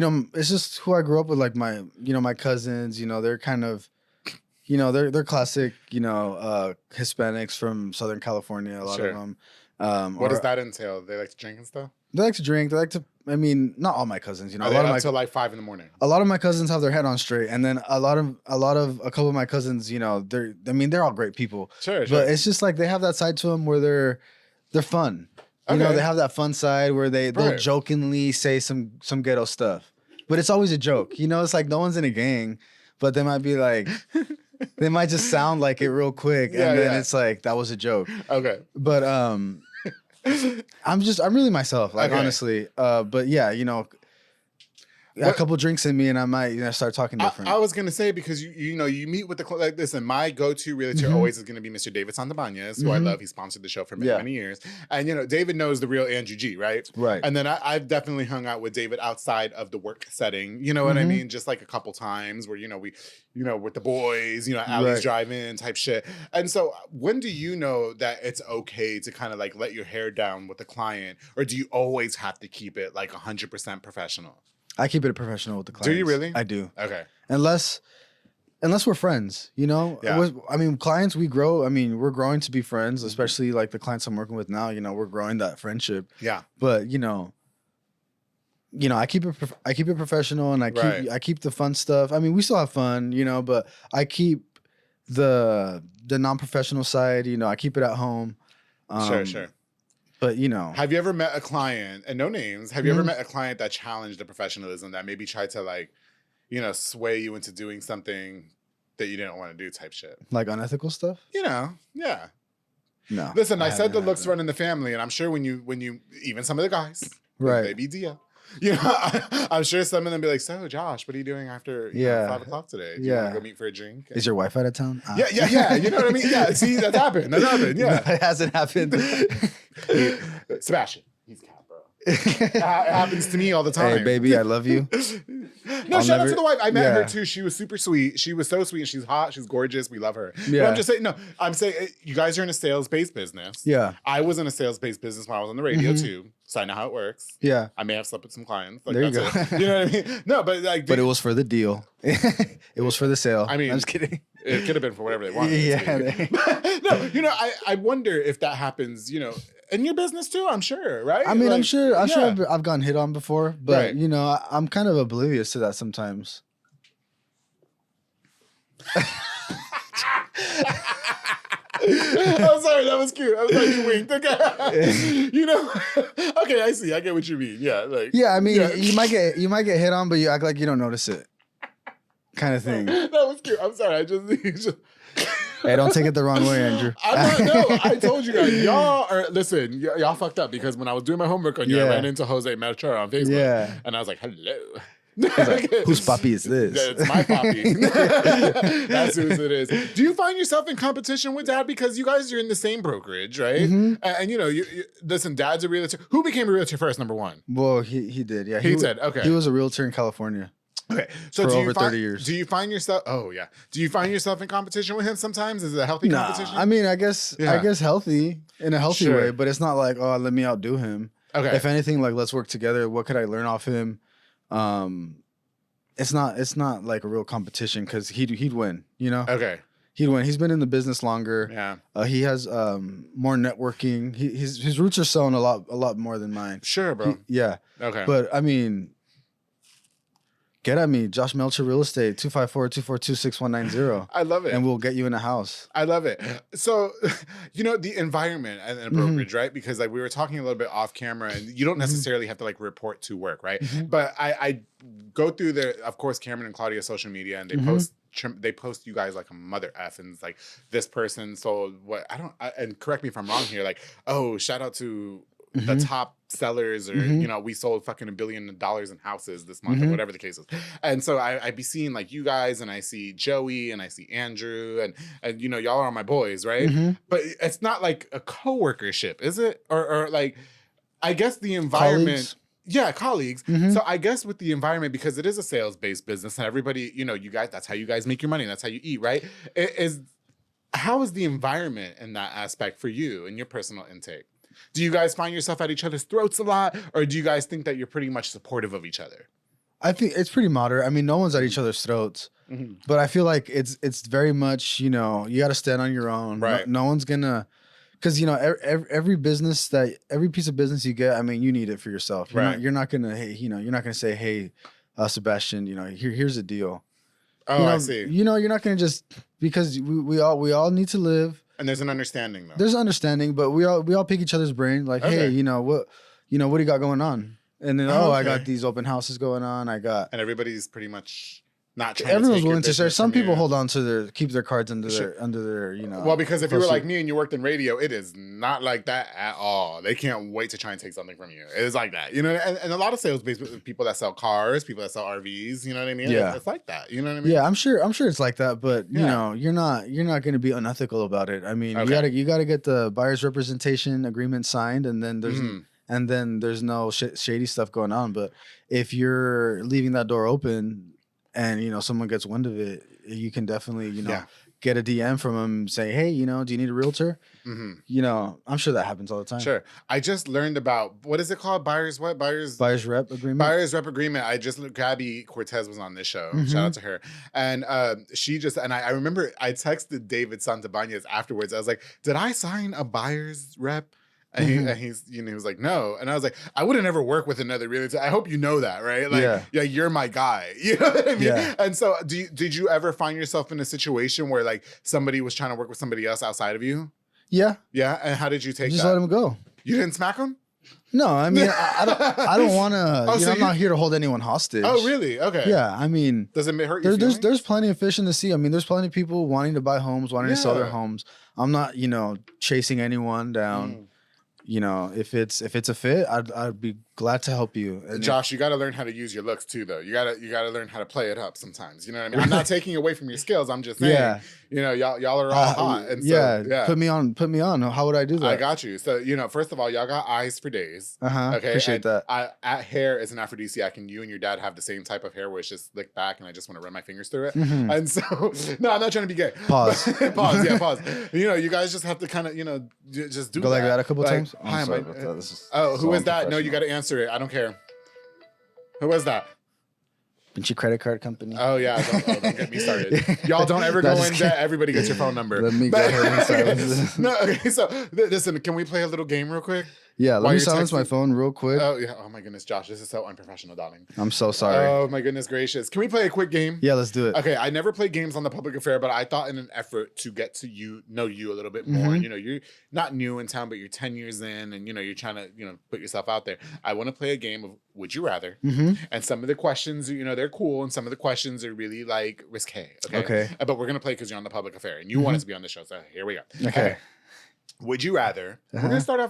D: know, it's just who I grew up with. Like my, you know, my cousins, you know, they're kind of, you know, they're classic, you know, Hispanics from Southern California, a lot of them.
C: What does that entail? They like to drink and stuff?
D: They like to drink. They like to, I mean, not all my cousins, you know.
C: Are they up till like 5 a.m?
D: A lot of my cousins have their head on straight. And then a couple of my cousins, you know, they're all great people.
C: Sure.
D: But it's just like they have that side to them where they're fun. You know, they have that fun side where they'll jokingly say some ghetto stuff. But it's always a joke. You know, it's like no one's in a gang, but they might be like, they might just sound like it real quick. And then it's like, that was a joke.
C: Okay.
D: But I'm really myself, like honestly. But yeah, you know, a couple drinks in me and I might, you know, start talking different.
C: I was gonna say, because you know, you meet with like this, and my go-to realtor always is gonna be Mr. David Santabanez, who I love. He sponsored the show for many years, and you know, David knows the real Andrew G, right?
D: Right.
C: And then I've definitely hung out with David outside of the work setting. You know what I mean? Just like a couple times where, you know, we, you know, with the boys, you know, Allie's drive-in type shit. And so, when do you know that it's okay to kind of like let your hair down with the client, or do you always have to keep it like 100% professional?
D: I keep it professional with the clients.
C: Do you really?
D: I do.
C: Okay.
D: Unless we're friends, you know?
C: Yeah.
D: I mean, clients, we grow. I mean, we're growing to be friends, especially like the clients I'm working with now, you know, we're growing that friendship.
C: Yeah.
D: But, you know, I keep it professional, and I keep the fun stuff. I mean, we still have fun, you know, but I keep the non-professional side, you know, I keep it at home.
C: Sure.
D: But, you know.
C: Have you ever met a client, and no names, have you ever met a client that challenged the professionalism, that maybe tried to like, you know, sway you into doing something that you didn't want to do type shit?
D: Like unethical stuff?
C: You know, yeah.
D: No.
C: Listen, I said the looks run in the family, and I'm sure when you even some of the guys, like baby Dia, you know, I'm sure some of them be like, so Josh, what are you doing after 5 o'clock today? Do you want to go meet for a drink?
D: Is your wife out of town?
C: Yeah. You know what I mean? Yeah. See, that's happened. Yeah.
D: No, it hasn't happened.
C: Sebastian, he's cat, bro. It happens to me all the time.
D: Hey, baby, I love you.
C: No, shout out to the wife. I met her too. She was super sweet. She was so sweet. And she's hot. She's gorgeous. We love her.
D: Yeah.
C: But I'm just saying, I'm saying you guys are in a sales-based business.
D: Yeah.
C: I was in a sales-based business when I was on the radio too. So I know how it works.
D: Yeah.
C: I may have slept with some clients. Like,
D: there you go.
C: You know what I mean? No, but like.
D: But it was for the deal. It was for the sale.
C: I mean,
D: I'm just kidding.
C: It could have been for whatever they wanted.
D: Yeah.
C: No, you know, I wonder if that happens, you know, in your business too, I'm sure, right?
D: I mean, like, I'm sure I've gotten hit on before, but you know, I'm kind of oblivious to that sometimes.
C: I'm sorry, that was cute. I was like, you winked. Okay. You know, okay, I see. I get what you mean. Yeah, like.
D: Yeah, I mean, you might get hit on, but you act like you don't notice it, kind of thing.
C: That was cute. I'm sorry. I just
D: Hey, don't take it the wrong way, Andrew.
C: I told you guys, y'all fucked up because when I was doing my homework on you, I ran into Jose Melchor on Facebook.
D: Yeah.
C: And I was like, hello.
D: Like, whose papi is this?
C: It's my papi. That's whose it is. Do you find yourself in competition with Dad because you guys are in the same brokerage, right?
D: Mm-hmm.
C: And you know, listen, Dad's a realtor. Who became a realtor first? Number one.
D: Well, he did. Yeah,
C: he did. Okay,
D: he was a realtor in California.
C: Okay, so
D: for over 30 years.
C: Do you find yourself? Oh yeah. Do you find yourself in competition with him sometimes? Is it a healthy competition?
D: I mean, I guess healthy in a healthy way, but it's not like, oh, let me outdo him.
C: Okay.
D: If anything, like, let's work together. What could I learn off him? It's not like a real competition because he'd win, you know?
C: Okay.
D: He'd win. He's been in the business longer.
C: Yeah.
D: He has more networking. His roots are sown a lot more than mine.
C: Sure, bro.
D: Yeah.
C: Okay.
D: But I mean, get at me, Josh Melchor Real Estate, 254-242-6190.
C: I love it.
D: And we'll get you in a house.
C: I love it. So, you know, the environment and a brokerage, right? Because like we were talking a little bit off camera and you don't necessarily have to like report to work, right? But I go through of course, Cameron and Claudia's social media and they post you guys like a mother F and it's like this person sold what and correct me if I'm wrong here, like, oh, shout out to the top sellers or, you know, we sold fucking $1 billion in houses this month or whatever the case is. And so I be seeing like you guys and I see Joey and I see Andrew and you know, y'all are my boys, right? But it's not like a coworkership, is it? Or like, I guess the environment.
D: Colleagues?
C: Yeah, colleagues. So I guess with the environment, because it is a sales-based business and everybody, you know, you guys, that's how you guys make your money. That's how you eat, right? How is the environment in that aspect for you and your personal intake? Do you guys find yourself at each other's throats a lot? Or do you guys think that you're pretty much supportive of each other?
D: I think it's pretty moderate. I mean, no one's at each other's throats. But I feel like it's very much, you know, you got to stand on your own.
C: Right.
D: No one's going to, because, you know, every piece of business you get, I mean, you need it for yourself. You're not going to, hey, you know, you're not going to say, hey, Sebastian, you know, here's a deal.
C: Oh,
D: you know,
C: I see.
D: You know, you're not going to just, because we all need to live.
C: And there's an understanding though.
D: There's understanding, but we all pick each other's brain. Like, hey, you know what do you got going on? And then, I got these open houses going on. And
C: everybody's pretty much not trying
D: everyone's
C: to
D: willing to share. Some people hold on to keep their cards under their, you know.
C: Well, because if you were like me and you worked in radio, it is not like that at all. They can't wait to try and take something from you. It is like that, you know. And a lot of sales-based people that sell cars, people that sell RVs, you know what I mean?
D: Yeah,
C: it's like that. You know what I mean?
D: Yeah, I'm sure it's like that. But you know, you're not going to be unethical about it. I mean, you gotta get the buyer's representation agreement signed, and then there's no shady stuff going on. But if you're leaving that door open, and, you know, someone gets wind of it, you can definitely, you know, get a DM from them, say, hey, you know, do you need a realtor? You know, I'm sure that happens all the time.
C: Sure. I just learned about, what is it called? Buyer's rep agreement. Buyer's rep agreement. Gabby Cortez was on this show. Shout out to her. And she just, and I remember I texted David Santabanez afterwards. I was like, did I sign a buyer's rep? And he's, you know, he was like, no. And I was like, I wouldn't ever work with another realtor. I hope you know that, right? Like, yeah, you're my guy. You know what I mean? Yeah. And so did you ever find yourself in a situation where like somebody was trying to work with somebody else outside of you?
D: Yeah.
C: Yeah. And how did you take that?
D: Just let him go.
C: You didn't smack him?
D: No, I mean, I don't want to, I'm not here to hold anyone hostage.
C: Oh, really? Okay.
D: Yeah. I mean,
C: does it hurt you?
D: There's plenty of fish in the sea. I mean, there's plenty of people wanting to buy homes, wanting to sell their homes. I'm not, you know, chasing anyone down. You know, if it's a fit, I'd be glad to help you. And
C: Josh, you got to learn how to use your looks too, though. You got to learn how to play it up sometimes. You know what I mean? I'm not taking away from your skills. I'm just saying, you know, y'all are all hot. And so,
D: put me on. How would I do that?
C: I got you. So, you know, first of all, y'all got eyes for days. Okay.
D: Appreciate that.
C: Hair is an aphrodisiac, and you and your dad have the same type of hair where it's just slicked back, and I just want to run my fingers through it. And so, no, I'm not trying to be gay.
D: Pause.
C: Pause. Yeah, pause. You know, you guys just have to kind of, you know, just do
D: go
C: that.
D: like that a couple times.
C: Hi, who is that? No, you got to answer it. I don't care. Who was that?
D: Vinci Credit Card Company.
C: Oh, yeah. Don't get me started. Y'all don't ever go in debt. Everybody gets your phone number.
D: Let me go ahead and
C: No, okay. So, listen, can we play a little game real quick?
D: Yeah, let
C: While
D: me
C: you're
D: silence my
C: texting-
D: phone real quick.
C: Oh yeah. Oh my goodness, Josh, this is so unprofessional, darling.
D: I'm so sorry.
C: Oh my goodness gracious. Can we play a quick game?
D: Yeah, let's do it.
C: Okay, I never played games on the public affair, but I thought in an effort to get to know you a little bit more. And, you're not new in town, but you're 10 years in, and you're trying to put yourself out there. I want to play a game of Would You Rather, and some of the questions they're cool, and some of the questions are really like risque. Okay. But we're gonna play because you're on the public affair, and you want us to be on the show. So here we go. Okay. Would you rather? We're gonna start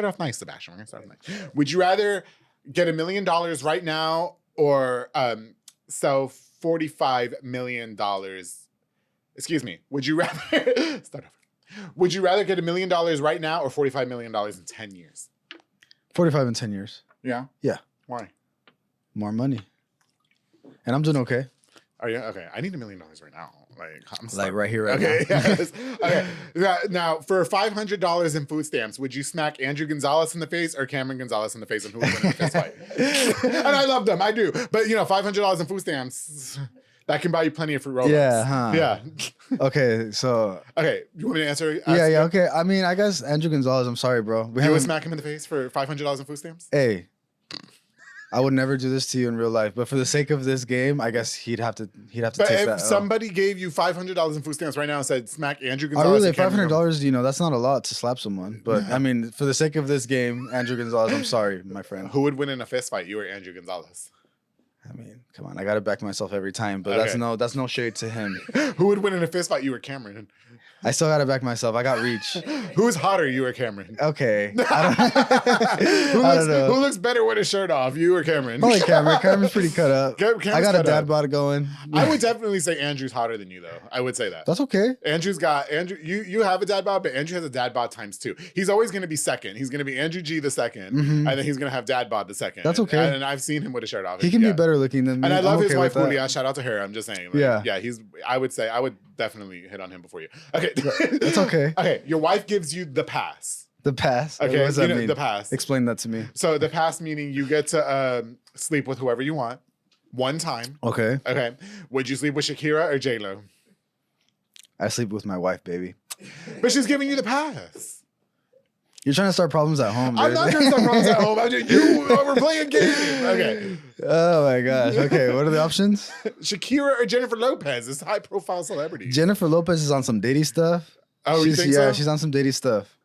C: off nice, Sebastian. We're gonna start off nice. Would you rather get $1 million right now, or sell $45 million? Excuse me. Would you rather start over? Would you rather get $1 million right now, or $45 million in 10 years?
D: 45 in 10 years.
C: Yeah.
D: Yeah.
C: Why?
D: More money. And I'm doing okay.
C: Are you okay? I need $1 million right now. I'm
D: like right here, right
C: okay,
D: now.
C: Yes. Okay. Now, for $500 in food stamps, would you smack Andrew Gonzalez in the face or Cameron Gonzalez in the face, and who would win in the fist fight? And I love them, I do. But $500 in food stamps, that can buy you plenty of free Robux.
D: Yeah, huh?
C: Yeah.
D: Okay, so.
C: Okay, you want me to answer?
D: Yeah, okay. I mean, I guess Andrew Gonzalez, I'm sorry, bro.
C: You would smack him in the face for $500 in food stamps?
D: Hey. I would never do this to you in real life, but for the sake of this game, I guess he'd have to
C: But
D: taste that.
C: if somebody gave you $500 in food stamps right now and said smack Andrew
D: Oh,
C: Gonzalez,
D: really? $500, that's not a lot to slap someone. But I mean, for the sake of this game, Andrew Gonzalez, I'm sorry, my friend.
C: Who would win in a fist fight, you or Andrew Gonzalez?
D: I mean, come on, I gotta back myself every time, but
C: Okay.
D: that's no shade to him.
C: Who would win in a fist fight, you or Cameron?
D: I still gotta back myself. I got reach.
C: Who's hotter, you or Cameron?
D: Okay.
C: Who
D: don't know.
C: Who looks better with his shirt off, you or Cameron?
D: Probably Cameron. Cameron's pretty cut up.
C: Cameron's
D: I got a
C: cut
D: dad
C: up.
D: bod going.
C: I would definitely say Andrew's hotter than you, though. I would say that.
D: That's okay.
C: Andrew. You have a dad bod, but Andrew has a dad bod times 2. He's always going to be second. He's going to be Andrew G the 2nd, and then he's going to have dad bod the 2nd.
D: That's okay.
C: And I've seen him with a shirt off.
D: He can be better looking than me.
C: And I love
D: I'm
C: his
D: okay
C: wife
D: with that.
C: Julia. Shout out to her. I'm just saying.
D: Yeah.
C: I would definitely hit on him before you. Okay.
D: That's okay.
C: Okay. Your wife gives you the pass.
D: The pass.
C: Okay.
D: What does that mean?
C: The pass.
D: Explain that to me.
C: So the pass meaning you get to sleep with whoever you want, one time.
D: Okay.
C: Okay. Would you sleep with Shakira or J-Lo?
D: I sleep with my wife, baby.
C: But she's giving you the pass.
D: You're trying to start problems at home, dude.
C: I'm not trying to start problems at home. We're playing a game. Okay.
D: Oh my gosh. Okay. What are the options?
C: Shakira or Jennifer Lopez is high profile celebrity.
D: Jennifer Lopez is on some datey stuff.
C: Oh, you think so?
D: She's on some datey stuff.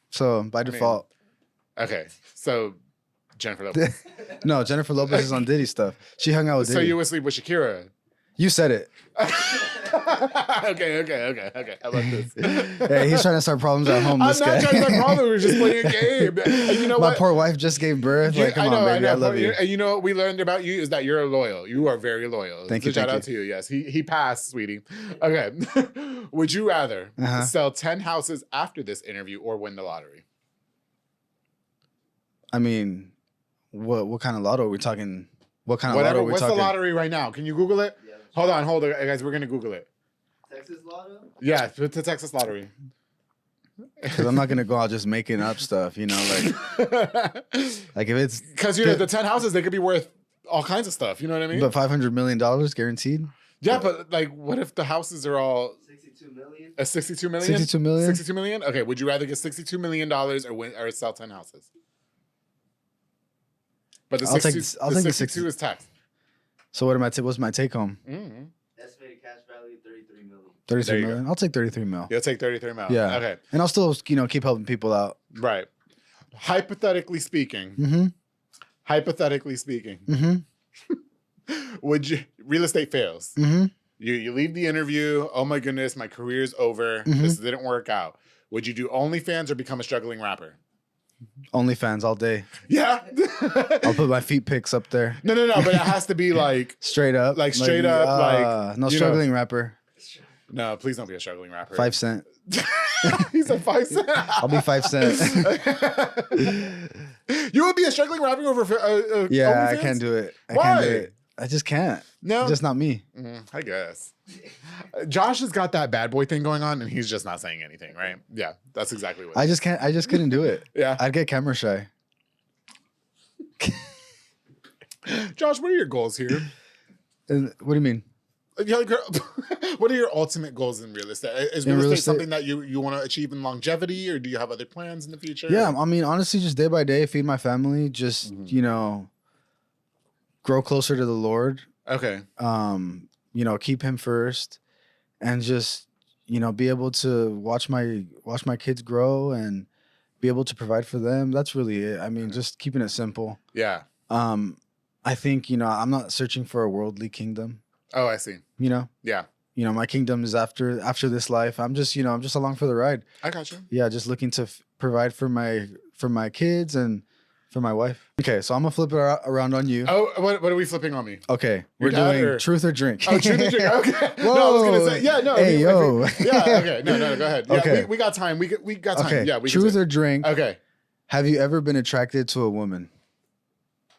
D: So by default.
C: Okay. So Jennifer Lopez.
D: No, Jennifer Lopez is on Diddy stuff. She hung out with Diddy.
C: So you would sleep with Shakira.
D: You said it.
C: Okay. How about this?
D: Hey, he's trying to start problems at home.
C: I'm
D: This
C: not
D: guy.
C: trying to start problems. We're just playing a game. And you know
D: My
C: what?
D: poor wife just gave birth. Like, come on, baby. I love you.
C: And you know what we learned about you is that you're loyal. You are very loyal.
D: Thank
C: So
D: you.
C: Shout
D: Thank
C: out to you. Yes, he passed, sweetie. Okay. Would you rather sell 10 houses after this interview or win the lottery?
D: I mean, what kind of lotto are we talking? What kind of lotto are we
C: What's
D: talking?
C: the lottery right now? Can you Google it?
E: Yeah,
C: Hold on, guys. We're gonna Google it.
E: Texas Lotto?
C: Yeah, put the Texas lottery.
D: Because I'm not gonna go out just making up stuff, like if it's
C: Because the 10 houses, they could be worth all kinds of stuff. You know what I mean?
D: but $500 million guaranteed.
C: Yeah, but like, what if the houses are all
E: 62 million?
C: 62 million?
D: 62 million?
C: 62 million? Okay, would you rather get $62 million or sell 10 houses? But the
D: I'll take
C: 62,
D: the
C: the
D: 60.
C: 62 is taxed.
D: So what's my take home?
C: Mm-hmm.
E: Estimated cash value 33 million.
D: 33
C: There you
D: million. I'll take 33 mil.
C: You'll take 33 mil.
D: Yeah.
C: Okay,
D: And I'll still keep helping people out.
C: right. Hypothetically speaking,
D: Mm-hmm.
C: would you, real estate fails.
D: Mm-hmm.
C: You leave the interview. Oh my goodness, my career's over.
D: Mm-hmm.
C: This didn't work out. Would you do OnlyFans or become a struggling rapper?
D: OnlyFans all day.
C: Yeah.
D: I'll put my feet pics up there.
C: No, but it has to be like,
D: Straight up.
C: Like, straight up, like,
D: no
C: you
D: struggling rapper.
C: no, please don't be a struggling rapper.
D: 5 cent.
C: He said 5 cents.
D: I'll be 5 cent.
C: You would be a struggling rapper over
D: Yeah, I
C: OnlyFans?
D: can't do it. I
C: Why?
D: can't do it. I just can't.
C: No.
D: It's just not me.
C: I guess. Josh has got that bad boy thing going on, and he's just not saying anything, right? Yeah, that's exactly what.
D: I just can't. I just couldn't do it.
C: Yeah.
D: I'd get camera shy.
C: Josh, what are your goals here?
D: And what do you mean?
C: Yeah, girl, what are your ultimate goals in real estate? Is real estate something that you want to achieve in longevity, or do you have other plans in the future?
D: Yeah, I mean, honestly, just day by day, feed my family, just, you know, grow closer to the Lord.
C: Okay.
D: You know, keep him first and just, you know, be able to watch my kids grow and be able to provide for them. That's really it. I mean, just keeping it simple.
C: Yeah.
D: I think, you know, I'm not searching for a worldly kingdom.
C: Oh, I see.
D: You know?
C: Yeah.
D: You know, my kingdom is after this life. I'm just, you know, I'm just along for the ride.
C: I got you.
D: Yeah, just looking to provide for my kids and for my wife. Okay, so I'm gonna flip it around on you.
C: Oh, what are we flipping on me?
D: Okay, we're doing truth or drink.
C: Oh, truth or drink. Okay.
D: Whoa.
C: No, I was gonna say, yeah, no.
D: Hey, yo.
C: Yeah. Okay. No. Go ahead. Yeah,
D: Okay.
C: we got time. We got time.
D: Okay.
C: Yeah. We
D: Truth
C: can
D: or drink.
C: Okay.
D: Have you ever been attracted to a woman?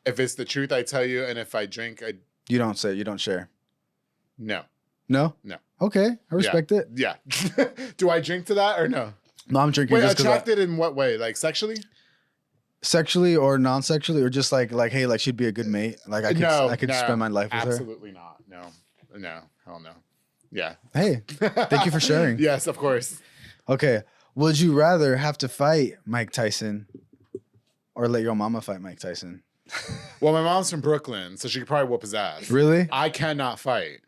C: If it's the truth, I tell you, and if I drink,
D: You don't say. You don't share.
C: no.
D: No.
C: No.
D: Okay, I respect it.
C: Yeah. Do I drink to that or no?
D: No, I'm drinking.
C: Wait,
D: just 'cause
C: attracted in what way? Like sexually?
D: sexually or non-sexually, or just like hey, like she'd be a good mate. Like I could spend my life with her.
C: Absolutely not. No. Hell no. Yeah.
D: Hey, thank you for sharing.
C: Yes, of course.
D: Okay, would you rather have to fight Mike Tyson or let your mama fight Mike Tyson?
C: Well, my mom's from Brooklyn, so she could probably whoop his ass.
D: Really?
C: I cannot fight.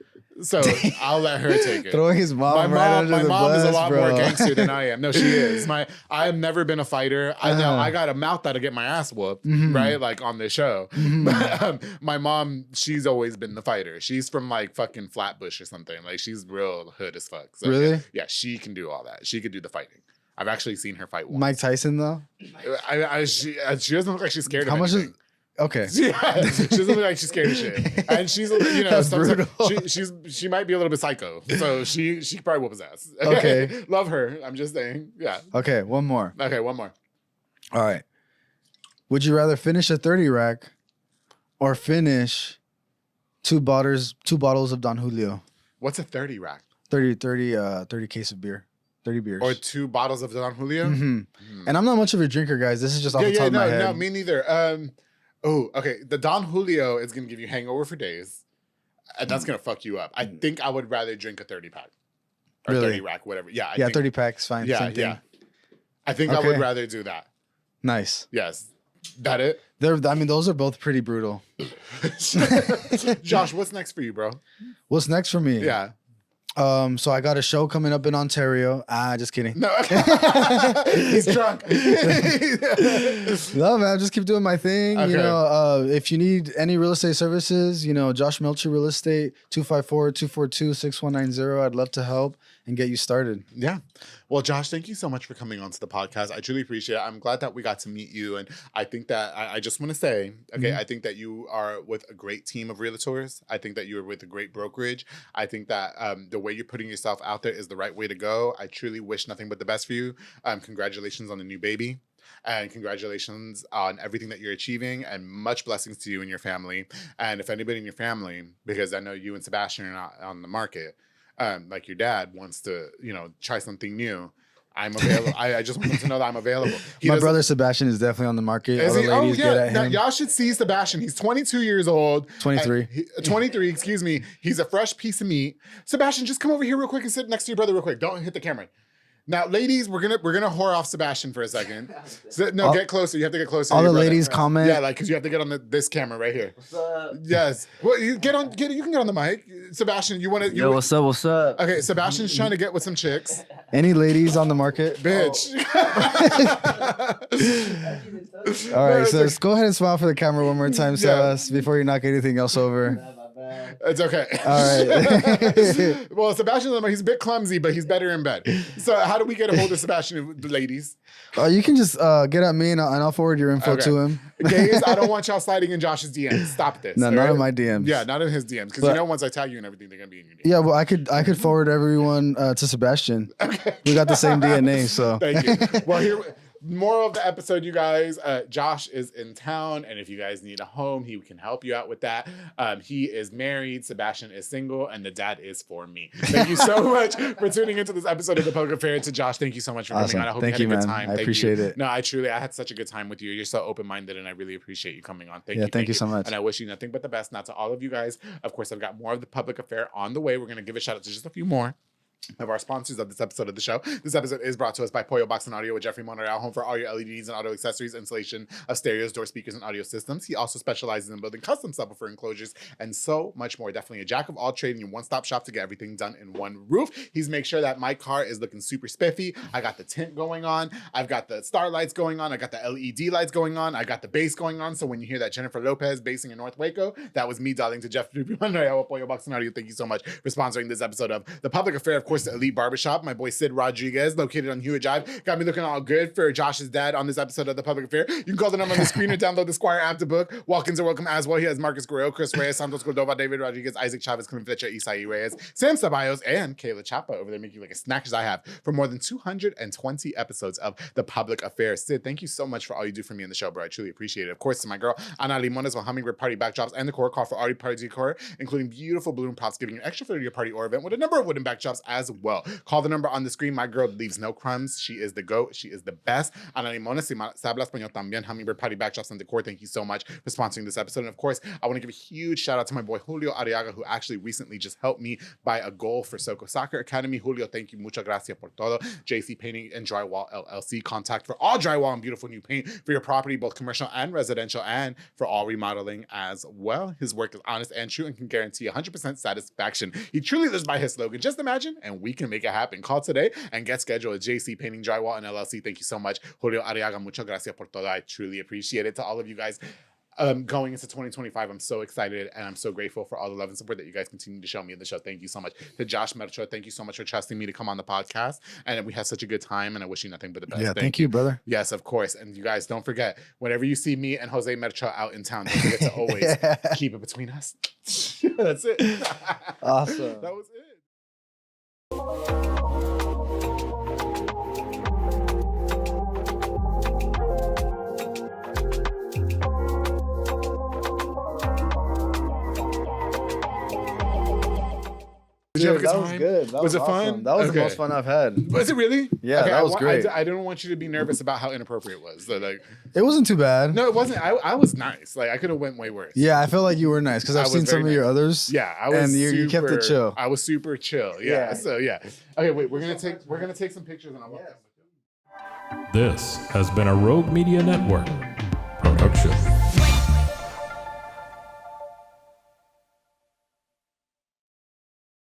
C: So I'll let her take it.
D: Throwing his mom under the bus,
C: is a lot
D: bro.
C: more gangster than I am. No, she is. I have never been a fighter. I know I got a mouth that'll get my ass whooped, right? Like on the show. But, my mom, she's always been the fighter. She's from like fucking Flatbush or something. Like she's real hood as fuck. So,
D: Really?
C: Yeah, she can do all that. She could do the fighting. I've actually seen her fight once.
D: Mike Tyson though?
C: She doesn't look like she's scared of
D: How much
C: anything.
D: Okay.
C: Yeah, she doesn't look like she's scared of shit, and she's
D: That's brutal.
C: she might be a little bit psycho, so she probably whoop his ass.
D: Okay.
C: Love her. I'm just saying. Yeah.
D: Okay, one more.
C: Okay, one more.
D: All right. Would you rather finish a 30 rack or finish two bottles of Don Julio?
C: What's a 30 rack?
D: 30 case of beer. 30 beers.
C: Or 2 bottles of Don Julio?
D: And I'm not much of a drinker, guys. This is just off the top of my head.
C: No, me neither. Oh, okay. The Don Julio is gonna give you hangover for days, and that's gonna fuck you up. I think I would rather drink a 30 pack or
D: Really?
C: 30 rack, whatever. Yeah, I
D: Yeah,
C: think,
D: 30 packs, fine.
C: Yeah,
D: Same thing.
C: yeah. I think I
D: Okay.
C: would rather do that.
D: Nice.
C: Yes. That it?
D: Those are both pretty brutal.
C: Josh, what's next for you, bro?
D: What's next for me?
C: Yeah.
D: So I got a show coming up in Ontario. Just kidding.
C: No. He's drunk.
D: No, man, just keep doing my thing.
C: Okay.
D: You know, if you need any real estate services, you know, Josh Melchor Real Estate, 254-242-6190. I'd love to help and get you started.
C: Yeah. Well, Josh, thank you so much for coming onto the podcast. I truly appreciate it. I'm glad that we got to meet you. And I think that I just want to say, okay, I think that you are with a great team of realtors. I think that you are with a great brokerage. I think that the way you're putting yourself out there is the right way to go. I truly wish nothing but the best for you. Congratulations on the new baby. And congratulations on everything that you're achieving, and much blessings to you and your family. And if anybody in your family, because I know you and Sebastian are not on the market, like your dad wants to, try something new, I'm available. I just want them to know that I'm available.
D: My brother Sebastian is definitely on the market.
C: Is
D: All
C: he?
D: the ladies get at
C: Now,
D: him.
C: y'all should see Sebastian. He's 22 years old.
D: 23.
C: 23, excuse me. He's a fresh piece of meat. Sebastian, just come over here real quick and sit next to your brother real quick. Don't hit the camera. Now, ladies, we're gonna whore off Sebastian for a second. Get closer. You have to get closer.
D: All
C: to your
D: the
C: brother.
D: ladies comment.
C: Yeah, because you have to get on this camera right here.
E: What's up?
C: Yes. Well, you can get on the mic. Sebastian, you want to?
E: Yo, what's up? What's up?
C: Okay, Sebastian's trying to get with some chicks.
D: Any ladies on the market?
C: Bitch.
D: All right, so let's go ahead and smile for the camera one more time, Sebas, before you knock anything else over.
C: It's okay.
D: All right.
C: Well, Sebastian, he's a bit clumsy, but he's better in bed. So how do we get a hold of Sebastian, the ladies?
D: You can just get at me and I'll forward your info to him.
C: Gays, I don't want y'all sliding in Josh's DMs. Stop this.
D: No,
C: all
D: not
C: right?
D: in my DMs.
C: Yeah, not in his DMs. Because once I tag you and everything, they're going to be in your DMs.
D: Yeah, well, I could forward everyone to Sebastian.
C: Okay.
D: We got the same DNA, so.
C: Thank you. Well, moral of the episode, you guys, Josh is in town, and if you guys need a home, he can help you out with that. He is married, Sebastian is single, and the dad is for me. Thank you so much for tuning into this episode of The Public Affair. To Josh, thank you so much for coming on. I hope you had a good time.
D: I appreciate it.
C: No, I had such a good time with you. You're so open-minded, and I really appreciate you coming on.
D: Thank you so much.
C: And I wish you nothing but the best. Now, to all of you guys, of course, I've got more of The Public Affair on the way. We're going to give a shout out to just a few more of our sponsors of this episode of the show. This episode is brought to us by Pollo Box and Audio with Jeffrey Monreal, home for all your LEDs and auto accessories, installation of stereos, door speakers, and audio systems. He also specializes in building custom subwoofer enclosures and so much more. Definitely a jack of all trades and your one-stop shop to get everything done in one roof. He's make sure that my car is looking super spiffy. I got the tint going on. I've got the star lights going on. I got the LED lights going on. I got the bass going on. So when you hear that Jennifer Lopez basing in North Waco, that was me darling to Jeffrey Monreal with Pollo Box and Audio. Thank you so much for sponsoring this episode of The Public Affair. Of course, the Elite Barbershop. My boy Sid Rodriguez, located on Hewitt Drive, got me looking all good for Josh's dad on this episode of The Public Affair. You can call the number on the screen or download the Squire app to book. Walk-ins are welcome as well. He has Marcus Guerrero, Chris Reyes, Santos Cordova, David Rodriguez, Isaac Chavez, Clem Fletcher, Isai Reyes, Sam Ceballos, and Kayla Chapa over there making like a snack as I have for more than 220 episodes of The Public Affair. Sid, thank you so much for all you do for me in the show, bro. I truly appreciate it. Of course, to my girl, Ana Limones with Hummingbird Party Backdrops and the core call for party decor, including beautiful balloon props, giving you extra flair to your party or event with a number of wooden backdrops as well. Call the number on the screen. My girl leaves no crumbs. She is the GOAT. She is the best. Ana Limones, si se habla español también, Hummingbird Party Backdrops and Decor. Thank you so much for sponsoring this episode. And of course, I want to give a huge shout out to my boy Julio Arriaga, who actually recently just helped me buy a goal for Soco Soccer Academy. Julio, thank you. Muchas gracias por todo. JC Painting and Drywall LLC. Contact for all drywall and beautiful new paint for your property, both commercial and residential, and for all remodeling as well. His work is honest and true and can guarantee 100% satisfaction. He truly lives by his slogan. Just imagine, and we can make it happen. Call today and get scheduled at JC Painting, Drywall, and LLC. Thank you so much, Julio Arriaga. Muchas gracias por todo. I truly appreciate it. To all of you guys going into 2025, I'm so excited and I'm so grateful for all the love and support that you guys continue to show me in the show. Thank you so much. To Josh Melchor, thank you so much for trusting me to come on the podcast. And we had such a good time, and I wish you nothing but the best.
D: Yeah, thank you, brother.
C: Yes, of course. And you guys, don't forget, whenever you see me and Jose Melchor out in town, don't forget to always keep it between us. That's it.
D: Awesome.
C: That was it.
D: Dude, that was good. That
C: was it
D: awesome.
C: fun?
D: That was
C: Okay.
D: the most fun I've had.
C: Was it really?
D: Yeah, that was great.
C: I didn't want you to be nervous about how inappropriate it was. So, like,
D: It wasn't too bad.
C: no, it wasn't. I was nice. Like, I could have went way worse.
D: Yeah, I felt like you were nice because
C: I
D: I've
C: was
D: seen
C: very
D: some of your
C: nice.
D: others.
C: Yeah, I was.
D: And you kept it chill.
C: I was super chill. Yeah.
D: Yeah.
C: So yeah. Okay, wait. We're gonna take some pictures and I'll walk.
A: This has been a Rogue Media Network production.